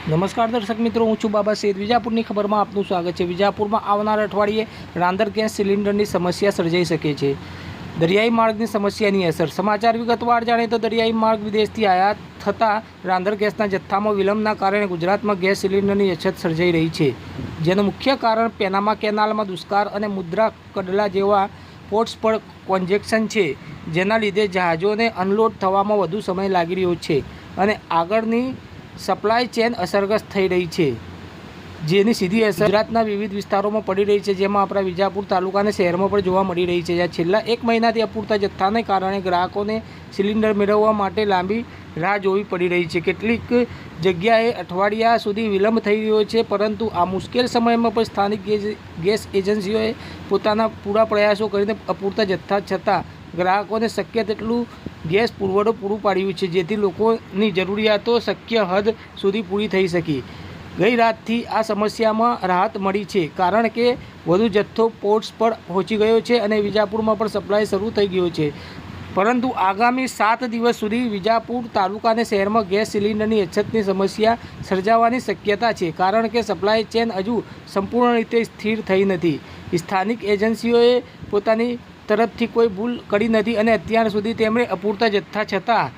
નમસ્કાર દર્શક મિત્રો, હું છું બાબા સૈયદ. વિજાપુરની ખબરમાં આપનું સ્વાગત છે. વિજાપુરમાં આવનાર અઠવાડિયે રાંદર ગેસ સિલિન્ડરની સમસ્યા સર્જાઈ શકે છે. દરિયાઈ માર્ગની સમસ્યાની અસર. સમાચાર વિગતવાર જાણીએ તો દરિયાઈ માર્ગ વિદેશથી આયાત થતા રાંદર ગેસના જથ્થામાં વિલંબના કારણે ગુજરાતમાં ગેસ સિલિન્ડરની અછત સર્જાઈ રહી છે. જેનું મુખ્ય કારણ પેનામા કેનાલમાં દુષ્કાળ અને મુદ્રા કડલા જેવા પોર્ટ્સ પર કોન્જેક્શન છે, જેના લીધે જહાજોને અનલોડ થવામાં વધુ સમય લાગી રહ્યો છે અને આગળની સપ્લાય ચેન અસરગ્રસ્ત થઈ રહી છે, જેની સીધી અસર ગુજરાતના વિવિધ વિસ્તારોમાં પડી રહી છે, જેમાં આપણા વિજાપુર તાલુકા અને શહેરમાં પણ જોવા મળી રહી છે. જ્યાં છેલ્લા એક મહિનાથી અપૂરતા જથ્થાને કારણે ગ્રાહકોને સિલિન્ડર મેળવવા માટે લાંબી રાહ જોવી પડી રહી છે. કેટલીક જગ્યાએ અઠવાડિયા સુધી વિલંબ થઈ રહ્યો છે, પરંતુ આ મુશ્કેલ સમયમાં પણ સ્થાનિક ગેસ એજન્સીઓએ પોતાના પૂરા પ્રયાસો કરીને અપૂરતા જથ્થા છતાં ગ્રાહકોને શક્ય તેટલું ગેસ પુરવઠો પૂરું પાડ્યું છે, જેથી લોકોની જરૂરિયાતો શક્ય હદ સુધી પૂરી થઈ શકી. ગઈ રાતથી આ સમસ્યામાં રાહત મળી છે, કારણ કે વધુ જથ્થો પોર્ટ્સ પર પહોંચી ગયો છે અને વિજાપુરમાં પણ સપ્લાય શરૂ થઈ ગયો છે. પરંતુ આગામી 7 દિવસ સુધી વિજાપુર તાલુકા અને શહેરમાં ગેસ સિલિન્ડરની અછતની સમસ્યા સર્જાવાની શક્યતા છે, કારણ કે સપ્લાય ચેન હજુ સંપૂર્ણ રીતે સ્થિર થઈ નથી. સ્થાનિક એજન્સીઓએ પોતાની તરફથી કોઈ ભૂલ કરી નથી અને અત્યાર સુધી તેમણે અપૂરતા જથ્થા છતાં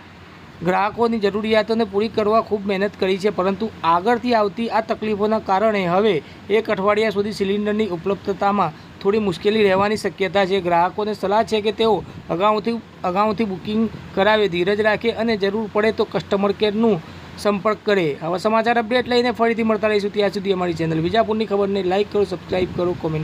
ગ્રાહકોની જરૂરિયાતોને પૂરી કરવા ખૂબ મહેનત કરી છે. પરંતુ આગળથી આવતી આ તકલીફોના કારણે હવે એક અઠવાડિયા સુધી સિલિન્ડરની ઉપલબ્ધતામાં થોડી મુશ્કેલી રહેવાની શક્યતા છે. ગ્રાહકોને સલાહ છે કે તેઓ અગાઉથી બુકિંગ કરાવે, ધીરજ રાખે અને જરૂર પડે તો કસ્ટમર કેરનું સંપર્ક કરે. આવા સમાચાર અપડેટ લઈને ફરીથી મળતા રહીશું. ત્યાં સુધી અમારી ચેનલ વિજાપુરની ખબરને લાઇક કરો, સબસ્ક્રાઈબ કરો, કોમેન્ટ